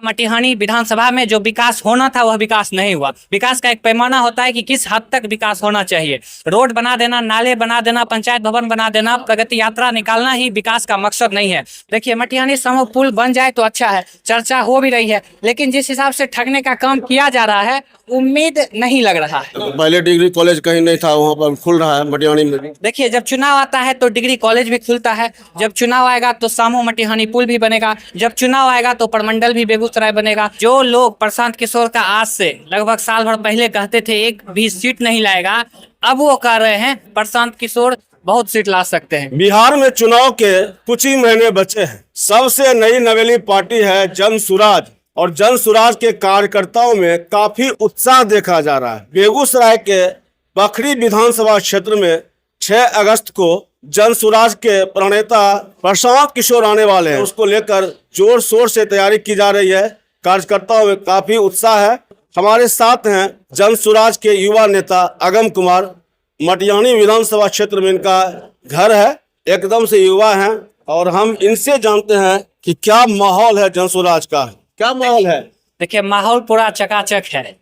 मटिहानी विधानसभा में जो विकास होना था वह विकास नहीं हुआ। विकास का एक पैमाना होता है कि किस हद तक विकास होना चाहिए। रोड बना देना, नाले बना देना, पंचायत भवन बना देना, प्रगति यात्रा निकालना ही विकास का मकसद नहीं है। देखिए, मटिहानी समूह पुल बन जाए तो अच्छा है, चर्चा हो भी रही है, लेकिन जिस हिसाब से ठगने का काम किया जा रहा है उम्मीद नहीं लग रहा है। पहले डिग्री कॉलेज कहीं नहीं था, वहाँ पर खुल रहा है मटिहानी में भी। देखिए, जब चुनाव आता है तो डिग्री कॉलेज भी खुलता है, जब चुनाव आएगा तो सामू मटिहानी पुल भी बनेगा, जब चुनाव आएगा तो प्रमंडल भी बेगूसराय बनेगा। जो लोग प्रशांत किशोर का आज से लगभग साल भर पहले कहते थे एक भी सीट नहीं लाएगा, अब वो कह रहे हैं प्रशांत किशोर बहुत सीट ला सकते हैं। बिहार में चुनाव के कुछ ही महीने बचे हैं। सबसे नई नवेली पार्टी है जन सुराज, और जन सुराज के कार्यकर्ताओं में काफी उत्साह देखा जा रहा है। बेगूसराय के बखरी विधानसभा क्षेत्र में 6 अगस्त को जन सुराज के प्रणेता प्रशांत किशोर आने वाले हैं। उसको लेकर जोर शोर से तैयारी की जा रही है। कार्यकर्ताओं में काफी उत्साह है। हमारे साथ हैं जन सुराज के युवा नेता अगम कुमार। मटिहानी विधानसभा क्षेत्र में इनका घर है, एकदम से युवा हैं, और हम इनसे जानते हैं कि क्या माहौल है जन सुराज का। क्या माहौल है? देखिए, माहौल पूरा चकाचक है,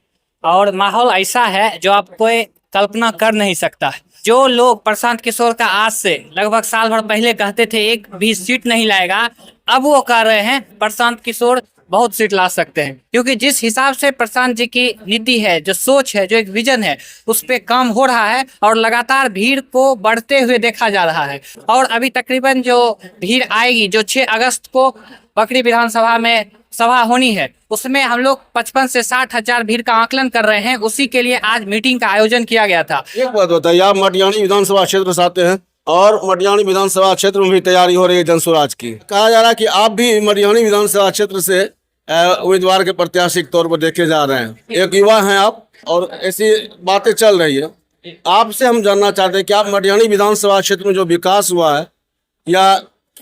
और माहौल ऐसा है जो आप कोई कल्पना कर नहीं सकता। जो लोग प्रशांत किशोर का आज से लगभग साल भर पहले कहते थे एक भी सीट नहीं लाएगा, अब वो कह रहे हैं प्रशांत किशोर बहुत सीट ला सकते हैं। क्योंकि जिस हिसाब से प्रशांत जी की नीति है, जो सोच है, जो एक विजन है, उस पे काम हो रहा है, और लगातार भीड़ को बढ़ते हुए देखा जा रहा है। और अभी तकरीबन जो भीड़ आएगी, जो 6 अगस्त को बखरी विधानसभा में सभा होनी है, उसमें हम लोग 55 से 60 हजार भीड़ का आकलन कर रहे हैं। उसी के लिए आज मीटिंग का आयोजन किया गया था। एक बात बताइए, आप मटिहानी विधानसभा क्षेत्र से आते हैं, और मटिहानी विधानसभा क्षेत्र में भी तैयारी हो रही है जन सुराज की। कहा जा रहा है कि आप भी मटिहानी विधानसभा क्षेत्र से उम्मीदवार के प्रत्याशी के तौर पर देखे जा रहे हैं। एक युवा हैं आप, और ऐसी बातें चल रही है। आपसे हम जानना चाहते हैं कि आप मटिहानी विधानसभा क्षेत्र में जो विकास हुआ है, या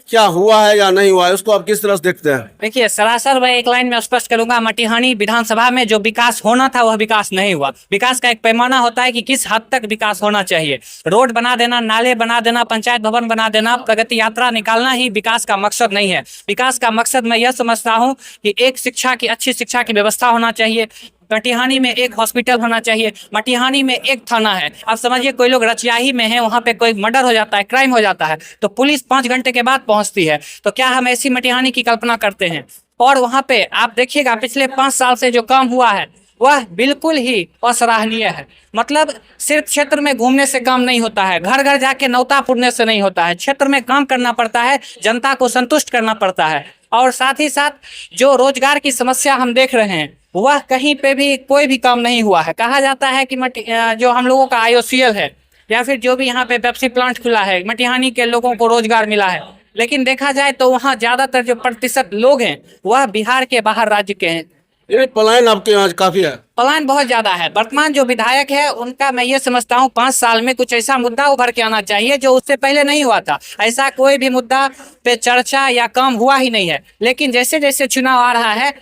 क्या हुआ है या नहीं हुआ है, उसको आप किस तरह से देखते हैं? देखिए, सरासर मैं एक लाइन में स्पष्ट करूंगा, मटिहानी विधानसभा में जो विकास होना था वह विकास नहीं हुआ। विकास का एक पैमाना होता है कि किस हद तक विकास होना चाहिए। रोड बना देना, नाले बना देना, पंचायत भवन बना देना, प्रगति यात्रा निकालना ही विकास का मकसद नहीं है। विकास का मकसद मैं यह समझता हूँ कि एक शिक्षा की, अच्छी शिक्षा की व्यवस्था होना चाहिए। मटिहानी में एक हॉस्पिटल होना चाहिए। मटिहानी में एक थाना है। आप समझिए, कोई लोग रचियाही में है, वहाँ पे कोई मर्डर हो जाता है, क्राइम हो जाता है, तो पुलिस 5 घंटे के बाद पहुँचती है। तो क्या हम ऐसी मटिहानी की कल्पना करते हैं? और वहाँ पे आप देखिएगा, पिछले 5 साल से जो काम हुआ है वह बिल्कुल ही असराहनीय है। मतलब सिर्फ क्षेत्र में घूमने से काम नहीं होता है, घर घर जाके न्योता पुरने से नहीं होता है। क्षेत्र में काम करना पड़ता है, जनता को संतुष्ट करना पड़ता है। और साथ ही साथ जो रोजगार की समस्या हम देख रहे हैं, वह कहीं पे भी कोई भी काम नहीं हुआ है। कहा जाता है कि जो हम लोगों का IOCL है, या फिर जो भी यहाँ पे पेप्सी प्लांट खुला है, मटिहानी के लोगों को रोजगार मिला है, लेकिन देखा जाए तो वहाँ ज्यादातर जो प्रतिशत लोग हैं वह बिहार के बाहर राज्य के हैं। ये पलायन आपके यहाँ काफी है? पलायन बहुत ज्यादा है। वर्तमान जो विधायक है उनका मैं ये समझता हूँ 5 साल में कुछ ऐसा मुद्दा उभर के आना चाहिए जो उससे पहले नहीं हुआ था। ऐसा कोई भी मुद्दा पे चर्चा या काम हुआ ही नहीं है। लेकिन जैसे जैसे चुनाव आ रहा है,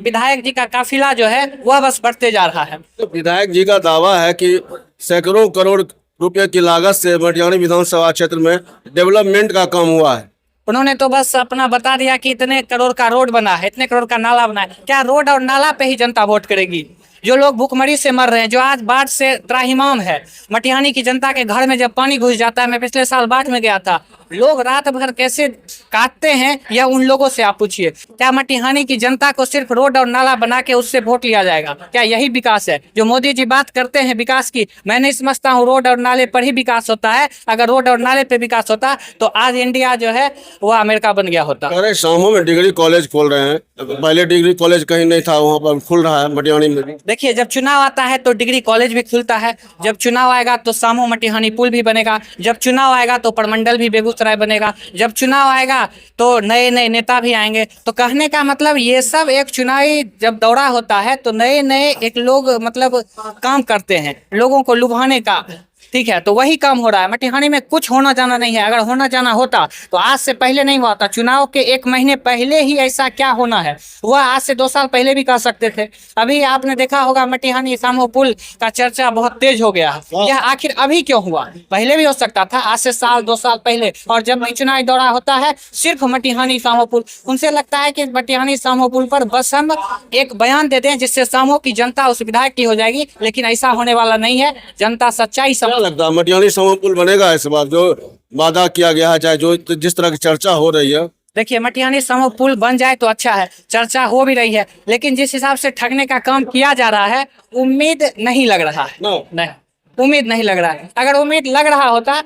विधायक जी का काफिला जो है वह बस बढ़ते जा रहा है। तो विधायक जी का दावा है कि सैकड़ों करोड़ रुपए की लागत से मटिहानी विधानसभा क्षेत्र में डेवलपमेंट का काम हुआ है। उन्होंने तो बस अपना बता दिया कि इतने करोड़ का रोड बना है, इतने करोड़ का नाला बना है। क्या रोड और नाला पे ही जनता वोट करेगी? जो लोग भूखमरी से मर रहे हैं, जो आज बाढ़ से त्राहिमाम है, मटिहानी की जनता के घर में जब पानी घुस जाता है, मैं पिछले साल बाढ़ में गया था, लोग रात भर कैसे काटते हैं यह उन लोगों से आप पूछिए। क्या मटिहानी की जनता को सिर्फ रोड और नाला बना के उससे वोट लिया जाएगा? क्या यही विकास है? जो मोदी जी बात करते हैं विकास की, मैं नहीं समझता हूँ रोड और नाले पर ही विकास होता है। अगर रोड और नाले पे विकास होता तो आज इंडिया जो है वह अमेरिका बन गया होता। अरे सामू में डिग्री कॉलेज खोल रहे हैं, पहले डिग्री कॉलेज कहीं नहीं था, वहाँ पर खुल रहा है मटिहानी में भी। देखिए, जब चुनाव आता है तो डिग्री कॉलेज भी खुलता है, जब चुनाव आएगा तो सामू मटिहानी पुल भी बनेगा, जब चुनाव आएगा तो प्रमंडल भी बेगूसराय बनेगा, जब चुनाव आएगा तो नए नए नेता भी आएंगे। तो कहने का मतलब ये सब एक चुनावी जब दौरा होता है तो नए नए एक लोग मतलब काम करते हैं लोगों को लुभाने का। ठीक है, तो वही काम हो रहा है। मटिहानी में कुछ होना जाना नहीं है। अगर होना जाना होता तो आज से पहले नहीं हुआ था। चुनाव के 1 महीने पहले ही ऐसा क्या होना है वह आज से 2 साल पहले भी कर सकते थे। अभी आपने देखा होगा मटिहानी सामो पुल का चर्चा बहुत तेज हो गया है। यह आखिर अभी क्यों हुआ? पहले भी हो सकता था, आज से 1-2 साल पहले। और जब भी चुनावी दौरा होता है सिर्फ मटिहानी सामो पुल, उनसे लगता है कि मटिहानी सामो पुल पर बस हम एक बयान दे दें जिससे सामो की जनता उस विधायक की हो जाएगी, लेकिन ऐसा होने वाला नहीं है। जनता सच्चाई क्या लगता है मटिहानी समो पुल बनेगा इस बार जो वादा किया गया है, चाहे जो जिस तरह की चर्चा हो रही है? देखिए, मटिहानी समो पुल बन जाए तो अच्छा है, चर्चा हो भी रही है, लेकिन जिस हिसाब से ठगने का काम किया जा रहा है उम्मीद नहीं लग रहा है। नहीं, उम्मीद नहीं लग रहा है। अगर उम्मीद लग रहा होता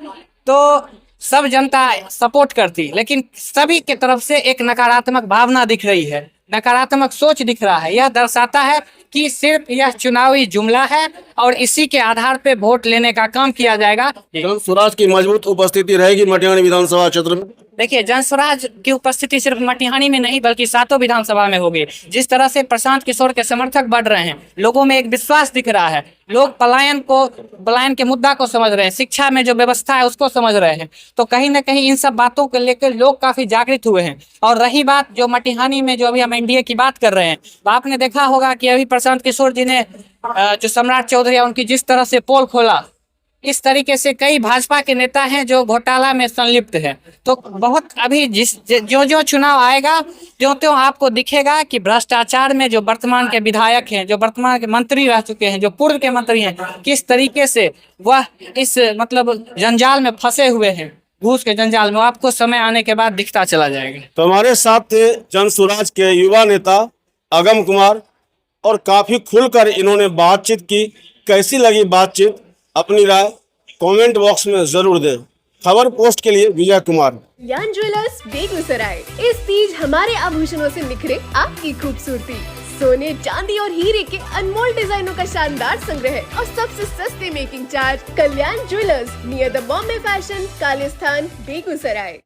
तो सब जनता सपोर्ट करती, लेकिन सभी के तरफ से एक नकारात्मक भावना दिख रही है, नकारात्मक सोच दिख रहा है। यह दर्शाता है कि सिर्फ यह चुनावी जुमला है और इसी के आधार पे वोट लेने का काम किया जाएगा। जन स्वराज की मजबूत उपस्थिति रहेगी मटिहानी विधानसभा क्षेत्र में? देखिए, जनस्वराज की उपस्थिति सिर्फ मटिहानी में नहीं बल्कि 7 विधानसभा में होगी। जिस तरह से प्रशांत किशोर के समर्थक बढ़ रहे हैं, लोगों में एक विश्वास दिख रहा है, लोग पलायन के मुद्दा को समझ रहे हैं, शिक्षा में जो व्यवस्था है उसको समझ रहे हैं, तो कहीं ना कहीं इन सब बातों को लेकर लोग काफी जागृत हुए हैं। और रही बात जो मटिहानी में जो अभी हम एनडीए की बात कर रहे हैं, तो आपने देखा होगा कि अभी प्रशांत किशोर जी ने जो सम्राट चौधरी है उनकी जिस तरह से पोल खोला, इस तरीके से कई भाजपा के नेता हैं जो घोटाला में संलिप्त हैं। तो बहुत अभी जो चुनाव आएगा त्यों आपको दिखेगा कि भ्रष्टाचार में जो वर्तमान के विधायक हैं, जो वर्तमान के मंत्री रह चुके हैं, जो पूर्व के मंत्री हैं, किस तरीके से वह इस जंजाल में फंसे हुए हैं, घूस के जंजाल में। आपको समय आने के बाद दिखता चला जाएगा। तो हमारे साथ थे जन स्वराज के युवा नेता अगम कुमार, और काफी खुलकर इन्होंने बातचीत की। कैसी लगी बातचीत, अपनी राय कमेंट बॉक्स में जरूर दें। खबर पोस्ट के लिए विजय कुमार। कल्याण ज्वेलर्स बेगूसराय। इस तीज हमारे आभूषणों से निखरे आपकी खूबसूरती। सोने, चांदी और हीरे के अनमोल डिजाइनों का शानदार संग्रह और सबसे सस्ते making charge. Kalyan jewellers near the Bombay fashion, Kalisthan, Begusarai.